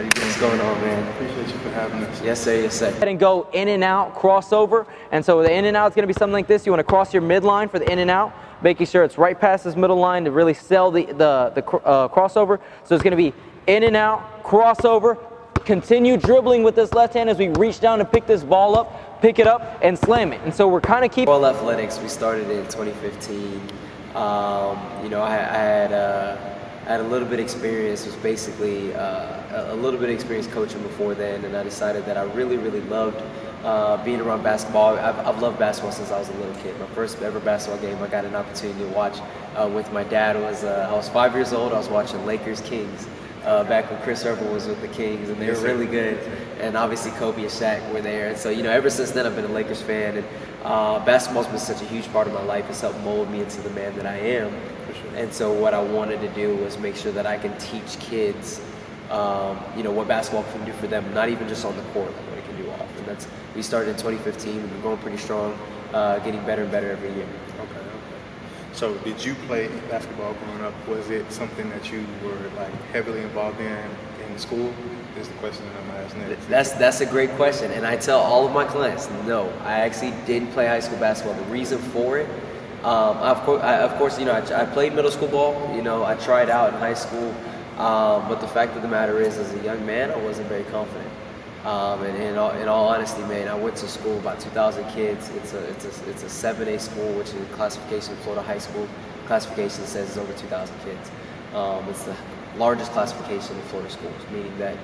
you doing? What's going on, man? Appreciate you for having us. Yes, sir. Yes, sir. And go in and out, crossover. And so the in and out is going to be something like this. You want to cross your midline for the in and out, making sure it's right past this middle line to really sell the crossover. So it's going to be in and out, crossover, continue dribbling with this left hand as we reach down and pick this ball up, pick it up, and slam it. And so we're kind of keeping... Ball athletics, we started in 2015. I had a little bit of experience, was basically a little bit of experience coaching before then, and I decided that I really, really loved being around basketball. I've loved basketball since I was a little kid. My first ever basketball game I got an opportunity to watch with my dad was, I was 5 years old, I was watching Lakers-Kings. Back when Chris Irvin was with the Kings, and they were really good, and obviously Kobe and Shaq were there, and so ever since then I've been a Lakers fan, and basketball's been such a huge part of my life. It's helped mold me into the man that I am, and so what I wanted to do was make sure that I can teach kids, what basketball can do for them, not even just on the court, like what it can do off, and we started in 2015, we've been going pretty strong, getting better and better every year. Okay. So did you play basketball growing up? Was it something that you were heavily involved in school? Is the question that I'm asking next. That's a great question, and I tell all of my clients, no, I actually didn't play high school basketball. The reason for it, of course, I played middle school ball. I tried out in high school, but the fact of the matter is, as a young man, I wasn't very confident. And in all honesty, man, I went to school about 2,000 kids. It's a 7A school, which is classification Florida high school classification says it's over 2,000 kids. It's the largest classification in Florida schools, meaning that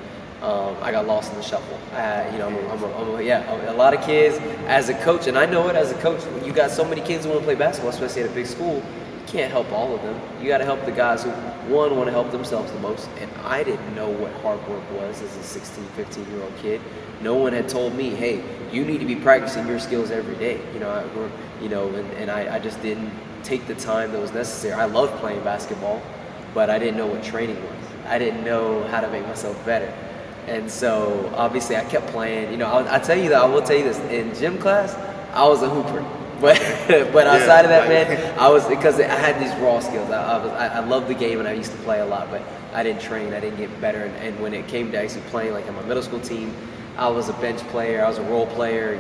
I got lost in the shuffle. A lot of kids as a coach, and I know it as a coach. When you got so many kids who want to play basketball, especially at a big school, you can't help all of them. You got to help the guys who, one, want to help themselves the most. And I didn't know what hard work was as a 16, 15-year-old kid. No one had told me, hey, you need to be practicing your skills every day. I just didn't take the time that was necessary. I loved playing basketball, but I didn't know what training was. I didn't know how to make myself better. And so obviously I kept playing. I will tell you this, in gym class, I was a hooper. But outside of that, man, because I had these raw skills. I loved the game and I used to play a lot, but I didn't train, I didn't get better. And when it came to actually playing, like in my middle school team, I was a bench player, I was a role player.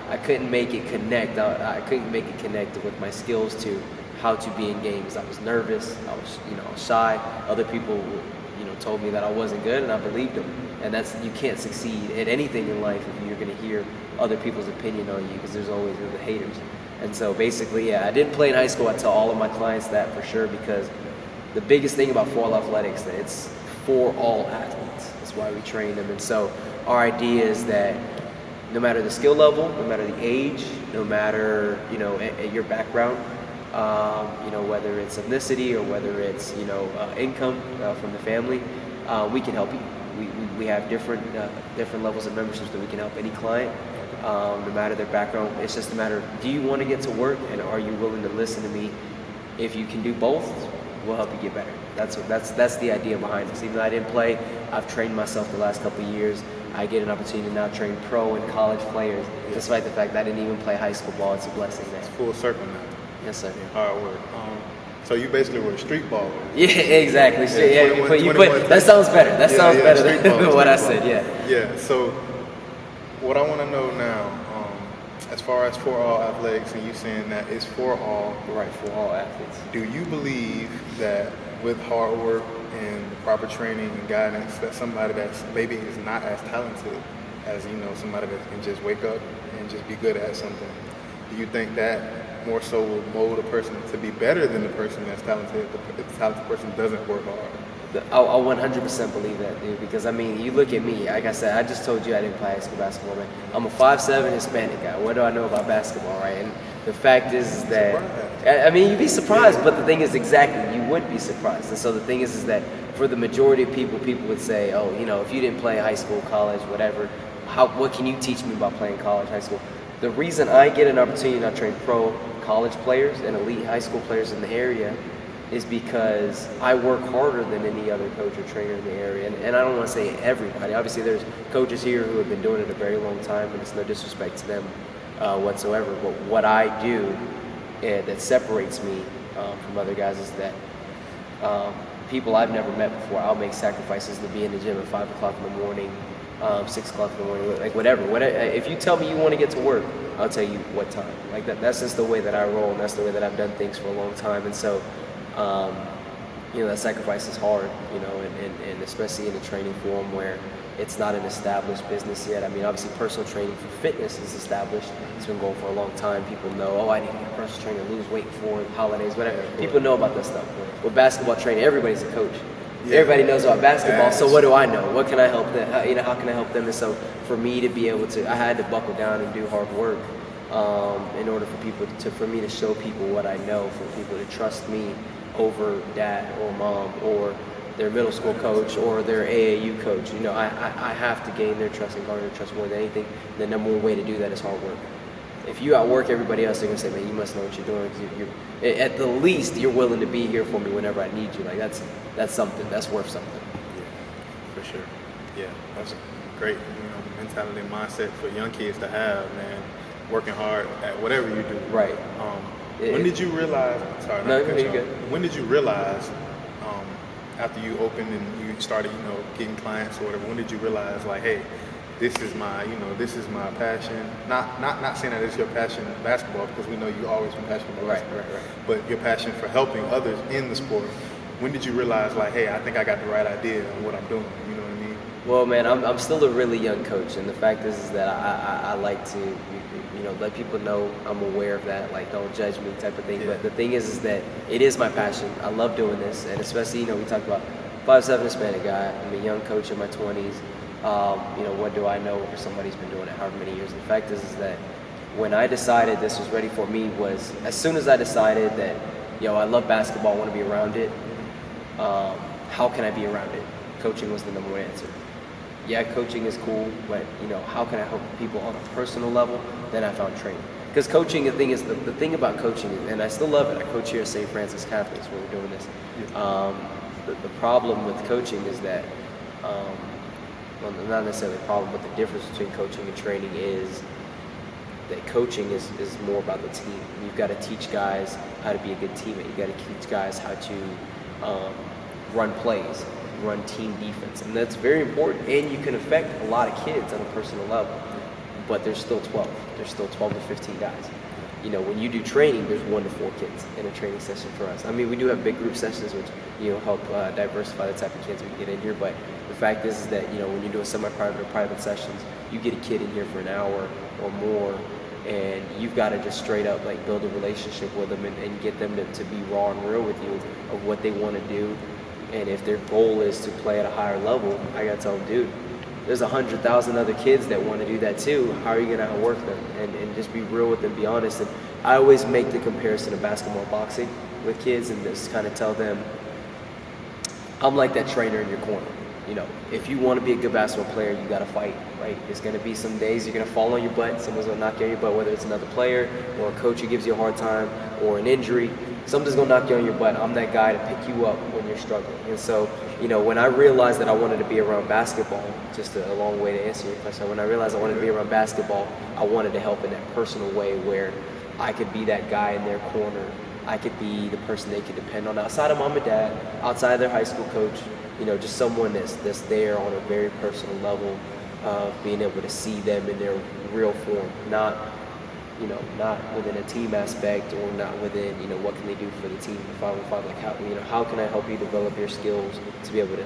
I couldn't make it connect. I couldn't make it connect with my skills to how to be in games. I was nervous, I was shy. Other people told me that I wasn't good, and I believed them. And you can't succeed at anything in life if you're going to hear other people's opinion on you, because there's always the haters. And so basically, I didn't play in high school. I tell all of my clients that for sure, because the biggest thing about 4L athletics, that it's for all athletes. That's why we train them. And so our idea is that no matter the skill level, no matter the age, no matter your background, whether it's ethnicity or whether it's income from the family, we can help you. We have different levels of memberships that we can help any client, no matter their background. It's just a matter of, do you want to get to work, and are you willing to listen to me? If you can do both, we'll help you get better. That's the idea behind this. Even though I didn't play, I've trained myself the last couple of years. I get an opportunity to now train pro and college players, despite the fact that I didn't even play high school ball. It's a blessing, man. It's full circle now. Yes, sir. Hard work. So you basically were a street baller. Yeah, exactly. That sounds better. That sounds better than what I said. Yeah. Yeah. So what I want to know now, as far as for all athletics, and you saying that it's for all. Right, for all athletes. Do you believe that with hard work and the proper training and guidance, that somebody that's maybe is not as talented as somebody that can just wake up and just be good at something, do you think that more so will mold a person to be better than the person that's talented if the talented person doesn't work hard? I 100% believe that, dude, because you look at me, like I said, I just told you I didn't play high school basketball, man. I'm a 5'7" Hispanic guy. What do I know about basketball, right? And the fact is that, you'd be surprised, but the thing is exactly, you would be surprised. And so the thing is that for the majority of people would say, oh, if you didn't play high school, college, whatever, what can you teach me about playing college, high school? The reason I get an opportunity to train pro college players and elite high school players in the area is because I work harder than any other coach or trainer in the area. And I don't want to say everybody. Obviously, there's coaches here who have been doing it a very long time, and it's no disrespect to them whatsoever. But what I do that separates me from other guys is that people I've never met before, I'll make sacrifices to be in the gym at 5 o'clock in the morning, 6 o'clock in the morning, like whatever. If you tell me you want to get to work, I'll tell you what time. Like that's just the way that I roll, and that's the way that I've done things for a long time. And so, that sacrifice is hard, and especially in a training form where it's not an established business yet. I mean, obviously personal training for fitness is established. It's been going for a long time. People know, I need to get a personal trainer, lose weight for the holidays, whatever. People know about that stuff. With basketball training, everybody's a coach. Yeah. Everybody knows about basketball, so what do I know? What can I help them? How can I help them? And so for me to be able to, I had to buckle down and do hard work in order for me to show people what I know, for people to trust me over dad or mom or their middle school coach or their AAU coach. I have to gain their trust and garner their trust more than anything. The number one way to do that is hard work. If you outwork everybody else, they're gonna say, man, you must know what you're doing. Because at the least, you're willing to be here for me whenever I need you. Like that's something. That's worth something. Yeah, for sure. Yeah, that's great. Mentality and mindset for young kids to have, man. Working hard at whatever you do. Right. When did you realize? Sorry, no, you're good. When did you realize? After you opened and you started, getting clients or whatever, when did you realize, like, hey, this is my passion? Not saying that it's your passion in basketball, because we know you always been passionate about basketball. Right. But your passion for helping others in the sport. When did you realize, like, hey, I think I got the right idea on what I'm doing? You know what I mean? Well, man, I'm still a really young coach, and the fact is that I like to, let people know I'm aware of that, like, don't judge me type of thing. Yeah. But the thing is that it is my passion. I love doing this, and especially, we talk about 5'7" Hispanic guy. I'm a young coach in my 20s. What do I know for somebody who's been doing it however many years? The fact is that when I decided this was ready for me was, as soon as I decided that, I love basketball, I want to be around it, how can I be around it? Coaching was the number one answer. Yeah, coaching is cool, but how can I help people on a personal level? Then I found training. Because coaching, the thing is, the thing about coaching, and I still love it. I coach here at St. Francis Catholic where we're doing this. The problem with coaching is that, well, not necessarily a problem, but the difference between coaching and training is that coaching is more about the team. You've got to teach guys how to be a good teammate. You've got to teach guys how to run plays, run team defense, and that's very important. And you can affect a lot of kids on a personal level, but there's still 12. There's still 12 to 15 guys. When you do training, there's 1 to 4 kids in a training session for us. I mean, we do have big group sessions, which help diversify the type of kids we get in here. But the fact is that when you're doing semi-private or private sessions, you get a kid in here for an hour or more, and you've got to just straight up build a relationship with them and get them to be raw and real with you of what they want to do. And if their goal is to play at a higher level, I got to tell them, dude, there's 100,000 other kids that want to do that too. How are you going to outwork them? And just be real with them, be honest. And I always make the comparison of basketball and boxing with kids and just kind of tell them, I'm like that trainer in your corner. If you want to be a good basketball player, you got to fight, right? There's going to be some days you're going to fall on your butt. Someone's going to knock you on your butt, whether it's another player or a coach who gives you a hard time or an injury. Something's going to knock you on your butt. I'm that guy to pick you up when you're struggling. And so, when I realized that I wanted to be around basketball, just a long way to answer your question, when I realized I wanted to be around basketball, I wanted to help in that personal way where I could be that guy in their corner. I could be the person they could depend on outside of mom and dad, outside of their high school coach, just someone that's there on a very personal level of being able to see them in their real form, not within a team aspect or not within, what can they do for the team, 5-on-5, like how can I help you develop your skills to be able to,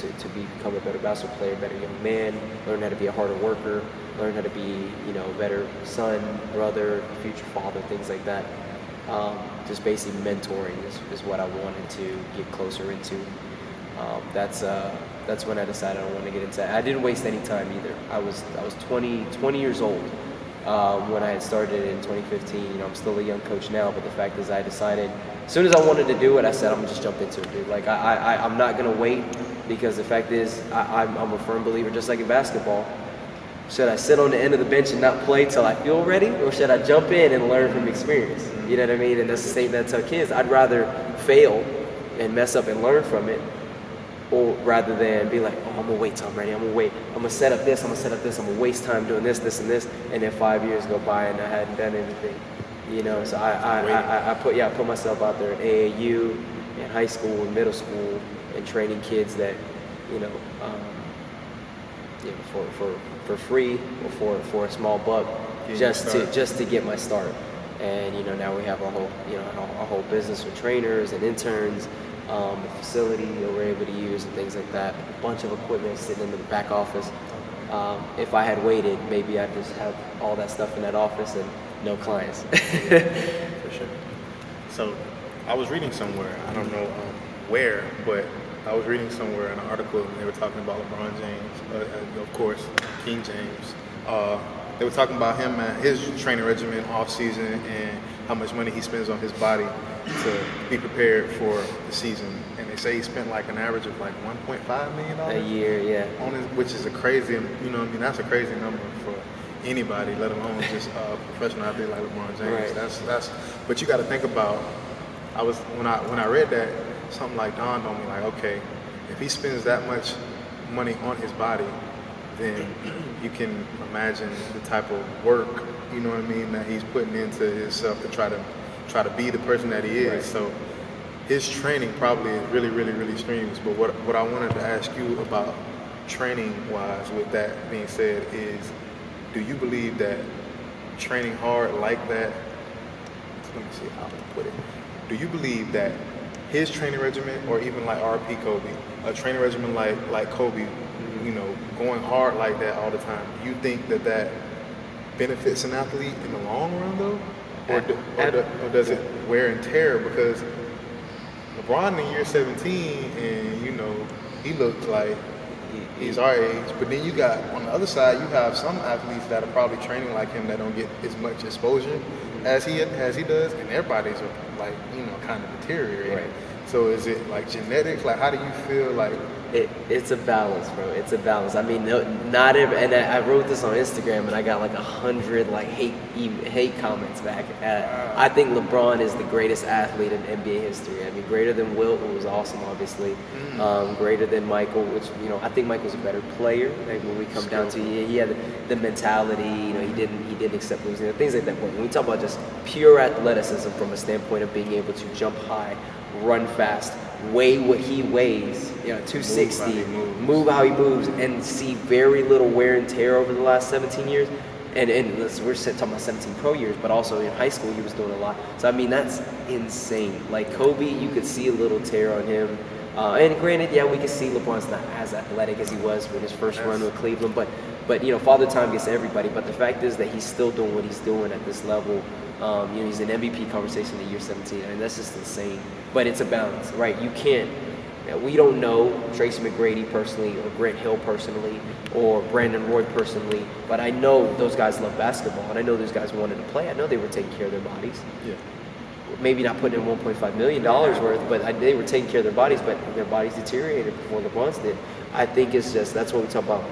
to become a better basketball player, better young man, learn how to be a harder worker, learn how to be, a better son, brother, future father, things like that. Just basically mentoring is what I wanted to get closer into. That's when I decided I wanted to get into that. I didn't waste any time either. I was 20 years old when I had started in 2015. I'm still a young coach now, but the fact is I decided as soon as I wanted to do it, I said I'm gonna just jump into it, dude. I'm not gonna wait, because the fact is I'm a firm believer, just like in basketball. Should I sit on the end of the bench and not play till I feel ready, or should I jump in and learn from experience? You know what I mean? And that's the same that I tell kids. I'd rather fail and mess up and learn from it, or rather than be like, oh, I'm gonna wait till I'm ready. I'm gonna wait. I'm gonna set up this. I'm gonna set up this. I'm gonna waste time doing this, this, and this, and then 5 years go by and I hadn't done anything. So I put myself out there in AAU, in high school, in middle school, and training kids that, you know, for free or for a small buck, just to get my start. And you know, now we have our whole business with trainers and interns, a facility that we're able to use and things like that. A bunch of equipment sitting in the back office. If I had waited, maybe I'd just have all that stuff in that office and no clients. For sure. So I was reading somewhere, I don't know where, but I was reading somewhere in an article, and they were talking about LeBron James, of course, King James. They were talking about him and his training regimen off season and how much money he spends on his body to be prepared for the season. And they say he spent like an average of like $1.5 million a year, yeah, on his, which is a crazy, you know what I mean, that's a crazy number for anybody, let alone just a professional athlete like LeBron James. Right. That's but you got to think about, when I read that, something like dawned on me, like, okay, if he spends that much money on his body, then you can imagine the type of work, you know what I mean, that he's putting into himself to try to be the person that he is. Right. So his training probably is really, really, really strenuous. But what I wanted to ask you about training wise, with that being said, is do you believe that training hard like that, let me see how to put it, do you believe that his training regimen, or even like RP Kobe, a training regimen like Kobe, you know, going hard like that all the time, do you think that benefits an athlete in the long run though? Or does it wear and tear? Because LeBron in year 17, and you know, he looks like he's our age, but then you got, on the other side, you have some athletes that are probably training like him that don't get as much exposure as he does, and their bodies are like, you know, kind of deteriorating. Right. So is it like genetics? Like, how do you feel like? It's a balance, bro. It's a balance. I mean, not every, and I wrote this on Instagram, and I got like 100 like hate comments back. I think LeBron is the greatest athlete in NBA history. I mean, greater than Wilt, who was awesome, obviously. Greater than Michael, which, you know, I think Michael's a better player. Like when we come down to it, he had the mentality. You know, he didn't accept losing, you know, things like that. But when we talk about just pure athleticism from a standpoint of being able to jump high, run fast, weigh what he weighs, you know, 260, move how he moves, and see very little wear and tear over the last 17 years. And we're talking about 17 pro years, but also in high school he was doing a lot. So I mean, that's insane. Like Kobe, you could see a little tear on him. And granted, yeah, we can see LeBron's not as athletic as he was with his first run with Cleveland, but you know, Father Time gets everybody. But the fact is that he's still doing what he's doing at this level. You know, he's an MVP conversation in year 17. I mean, that's just insane. But it's a balance, right? You can't. We don't know Tracy McGrady personally, or Grant Hill personally, or Brandon Roy personally, but I know those guys love basketball, and I know those guys wanted to play. I know they were taking care of their bodies. Yeah. Maybe not putting in $1.5 million worth, but they were taking care of their bodies, but their bodies deteriorated before LeBron's did. I think it's just, that's what we talk about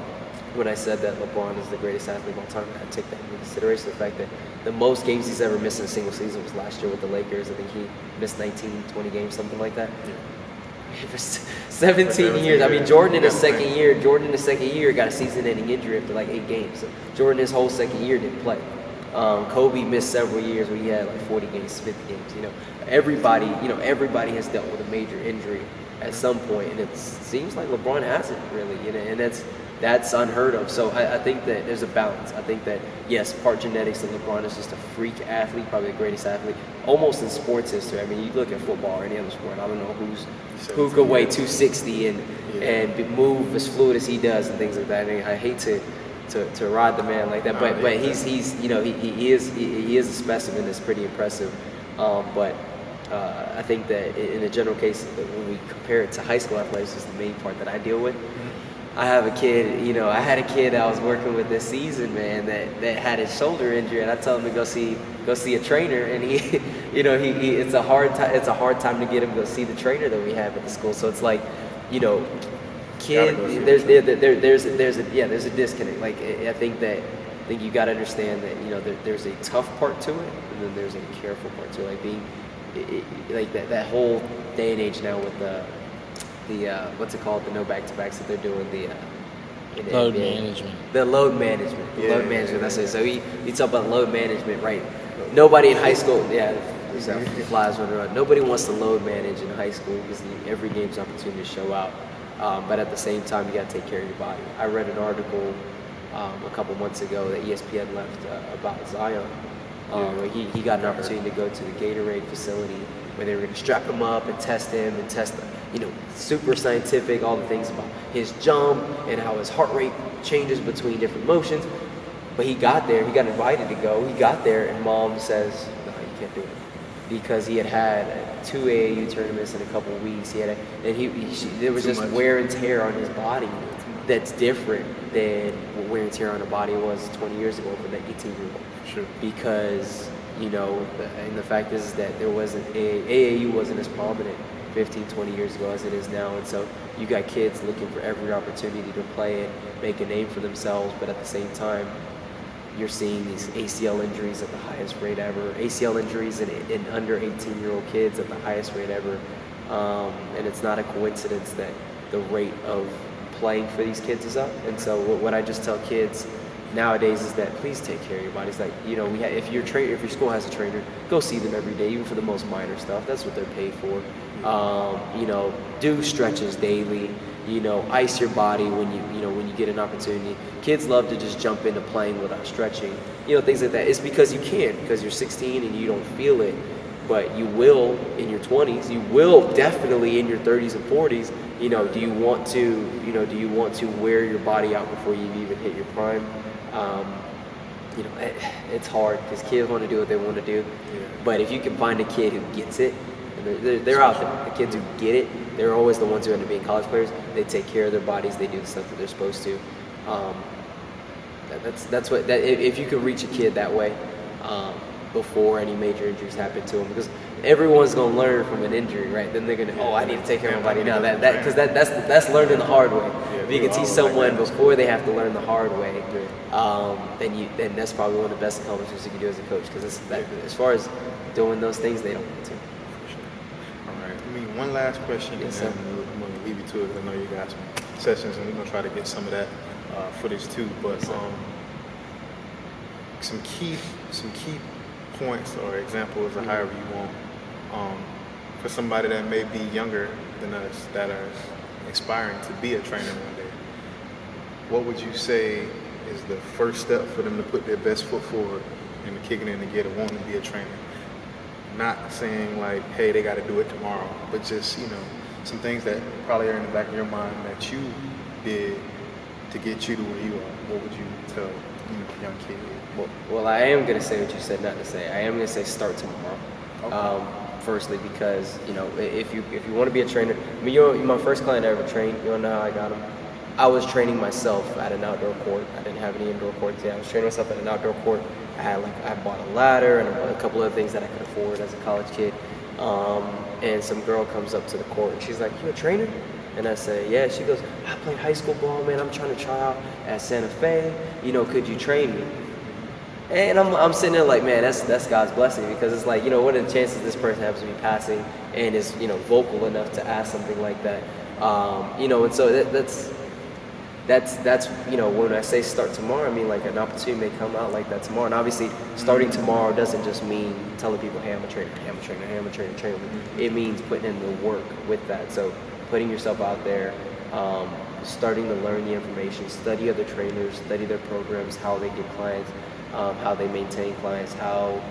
when I said that LeBron is the greatest athlete of all time. I take that into consideration, the fact that the most games he's ever missed in a single season was last year with the Lakers. I think he missed 19, 20 games, something like that. Yeah. For 17 years. I mean, Jordan in his second year got a season-ending injury after like 8 games. So Jordan his whole second year didn't play. Kobe missed several years where he had like 40 games, 50 games. You know, everybody has dealt with a major injury at some point, and it seems like LeBron hasn't really. You know, and that's unheard of. So I think that there's a balance. I think that, yes, part genetics, and LeBron is just a freak athlete, probably the greatest athlete, almost in sports history. I mean, you look at football or any other sport, I don't know who could weigh 260 and move as fluid as he does and things like that. I mean, I hate to ride the man like that, but he's you know, he is a specimen that's pretty impressive. But I think that in the general case, when we compare it to high school athletics, is the main part that I deal with. I have a kid, you know, I had a kid I was working with this season, man, that had his shoulder injury, and I told him to go see a trainer, and he, you know, it's a hard time to get him to go see the trainer that we have at the school. So it's like, you know, there's a disconnect. Like I think you got to understand that, you know, there's a tough part to it, and then there's a careful part to it. Like being, like that whole day and age now with the what's it called, the no back-to-backs that they're doing, load management. The load management. That's it. So we talk about load management, right? Nobody in high school, Just have flies running around. Nobody wants to load manage in high school because every game's an opportunity to show out. But at the same time, you got to take care of your body. I read an article a couple months ago that ESPN left about Zion. Where he got an opportunity to go to the Gatorade facility where they were going to strap him up and test him and test, super scientific, all the things about his jump and how his heart rate changes between different motions. But he got there, he got invited to go. He got there, and mom says, "No, you can't do it," because he had 2 AAU tournaments in a couple of weeks. There was just wear and tear on his body that's different than what wear and tear on a body was 20 years ago for that 18-year-old. Sure. Because, and the fact is that AAU wasn't as prominent 15, 20 years ago as it is now. And so you got kids looking for every opportunity to play and make a name for themselves. But at the same time, you're seeing these ACL injuries at the highest rate ever, ACL injuries in under 18-year-old kids at the highest rate ever. And it's not a coincidence that the rate of playing for these kids is up. And so what I just tell kids nowadays is that please take care of your bodies. Like, if your school has a trainer, go see them every day, even for the most minor stuff. That's what they're paid for. Do stretches daily. Ice your body when you get an opportunity. Kids love to just jump into playing without stretching. Things like that. It's because you can't, because you're 16 and you don't feel it. But you will in your 20s. You will definitely in your 30s and 40s. Do you want to wear your body out before you even hit your prime? It's hard because kids want to do what they want to do. Yeah. But if you can find a kid who gets it, and they're out there. The kids who get it, they're always the ones who end up being college players. They take care of their bodies. They do the stuff that they're supposed to. If you can reach a kid that way before any major injuries happen to them, because everyone's gonna learn from an injury, right? Then they're gonna, I need to take care of my body now. Because that's learning the hard way. If you can teach someone before they have to learn the hard way, then that's probably one of the best accomplishments you can do as a coach. Because as far as doing those things, they don't want to. All right. One last question, yes, and then I'm gonna leave you to it. I know you got some sessions, and we're gonna try to get some of that footage too. But some key points or examples, or however you want, for somebody that may be younger than us that are aspiring to be a trainer one day. What would you say is the first step for them to put their best foot forward and to kick it in the gear to want to be a trainer? Not saying like, hey, they got to do it tomorrow, but just, some things that probably are in the back of your mind that you did to get you to where you are. What would you tell young kids? Well, I am going to say what you said not to say. I am going to say start tomorrow. Okay. Firstly, because, if you want to be a trainer, you're my first client I ever trained. You want to know how I got him? I was training myself at an outdoor court. I didn't have any indoor courts yet. I was training myself at an outdoor court. I bought a ladder and a couple of things that I could afford as a college kid. And some girl comes up to the court and she's like, "You a trainer?" And I say, "Yeah." She goes, "I play high school ball, man. I'm trying to try out at Santa Fe. Could you train me?" And I'm sitting there like, man, that's God's blessing, because it's like, what are the chances this person happens to be passing and is, vocal enough to ask something like that? And so that's when I say start tomorrow, I mean like an opportunity may come out like that tomorrow. And obviously starting tomorrow doesn't just mean telling people, hey, I'm a trainer. It means putting in the work with that. So putting yourself out there, starting to learn the information, study other trainers, study their programs, how they get clients, how they maintain clients, how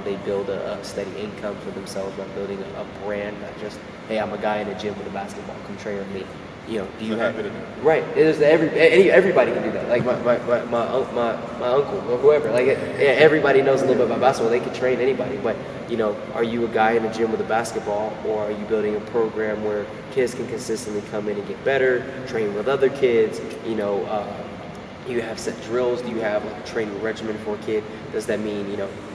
they build a steady income for themselves by building a brand, not just, hey, I'm a guy in a gym with a basketball, come train with me. Do you have it? Right. Everybody can do that. Like my uncle or whoever. Like everybody knows a little bit about basketball. They can train anybody. But are you a guy in a gym with a basketball, or are you building a program where kids can consistently come in and get better, train with other kids? You have set drills. Do you have like a training regimen for a kid? Does that mean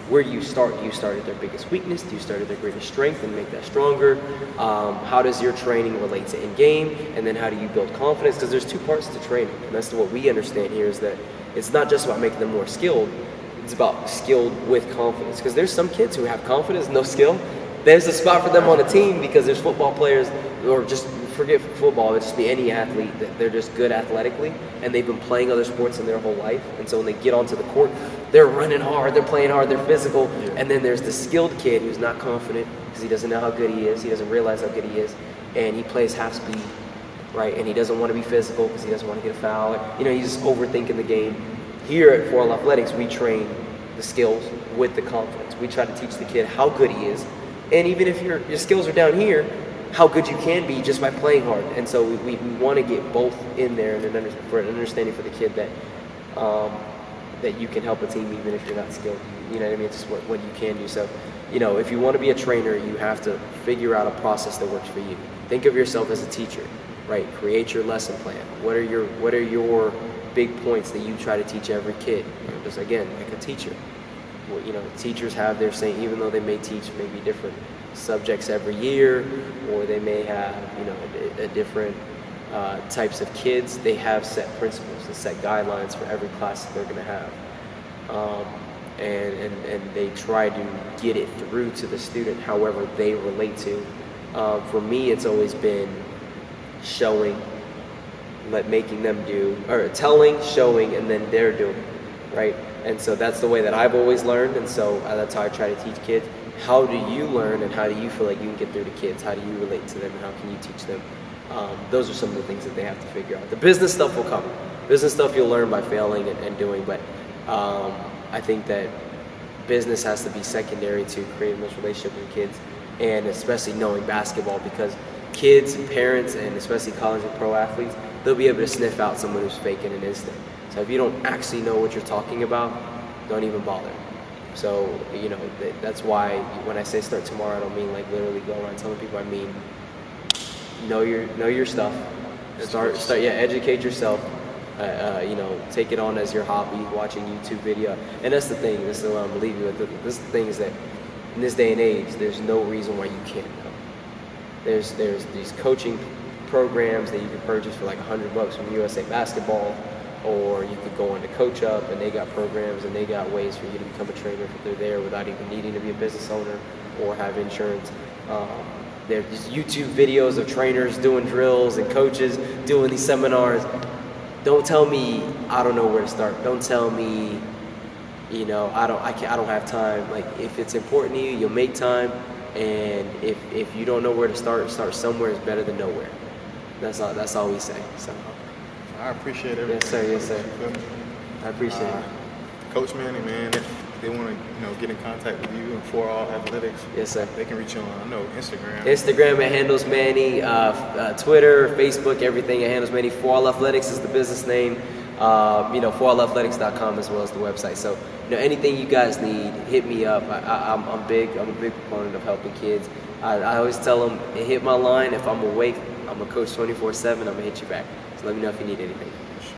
where do you start? Do you start at their biggest weakness? Do you start at their greatest strength and make that stronger? How does your training relate to in-game? And then how do you build confidence? Because there's two parts to training, and that's what we understand here, is that it's not just about making them more skilled. It's about skilled with confidence. Because there's some kids who have confidence, no skill. There's a spot for them on a team, because there's football players, or just forget football, it'd just be any athlete that they're just good athletically, and they've been playing other sports in their whole life. And so when they get onto the court, they're running hard, they're playing hard, they're physical. And then there's the skilled kid who's not confident because he doesn't know how good he is, he doesn't realize how good he is, and he plays half speed, right? And he doesn't want to be physical because he doesn't want to get a foul. He's just overthinking the game. Here at Four Athletics, we train the skills with the confidence. We try to teach the kid how good he is, and even if your skills are down here, how good you can be just by playing hard. And so we want to get both in there and for an understanding for the kid that that you can help a team even if you're not skilled. You know what I mean? It's just what you can do. So, if you want to be a trainer, you have to figure out a process that works for you. Think of yourself as a teacher, right? Create your lesson plan. What are your big points that you try to teach every kid? Just again, like a teacher. Well, teachers have their saying, even though they may teach maybe different subjects every year, or they may have a different types of kids, they have set principles and set guidelines for every class that they're going to have, and they try to get it through to the student however they relate to. For me, it's always been showing, making them do, or telling, showing, and then they're doing, right? And so that's the way that I've always learned, and so that's how I try to teach kids. How do you learn, and how do you feel like you can get through to kids? How do you relate to them, and how can you teach them? Those are some of the things that they have to figure out. The business stuff will come. Business stuff you'll learn by failing and doing, but I think that business has to be secondary to creating this relationship with kids, and especially knowing basketball, because kids and parents, and especially college and pro athletes, they'll be able to sniff out someone who's faking an instant. So if you don't actually know what you're talking about, don't even bother. So, that's why when I say start tomorrow, I don't mean like literally go around telling people. I mean, know your stuff. Educate yourself. Take it on as your hobby, watching YouTube video. And that's the thing. This is what I'm believing with. This thing is that in this day and age, there's no reason why you can't know. There's these coaching programs that you can purchase for like $100 from USA Basketball. Or you could go on to Coach Up, and they got programs and they got ways for you to become a trainer if they're there without even needing to be a business owner or have insurance. There's YouTube videos of trainers doing drills and coaches doing these seminars. Don't tell me I don't know where to start. Don't tell me, I don't have time. Like, if it's important to you, you'll make time. And if you don't know where to start somewhere is better than nowhere. That's all we say. So. I appreciate it. Yes, sir. I appreciate it. Coach Manny, man, if they want to, get in contact with you and For All Athletics, yes, sir, they can reach you on, Instagram. Instagram at Handles Manny, Twitter, Facebook, everything at Handles Manny. For All Athletics is the business name. ForAllAthletics.com as well as the website. So, anything you guys need, hit me up. I'm a big proponent of helping kids. I always tell them, hit my line. If I'm awake, I'm a coach 24/7. I'm gonna hit you back. So let me know if you need anything.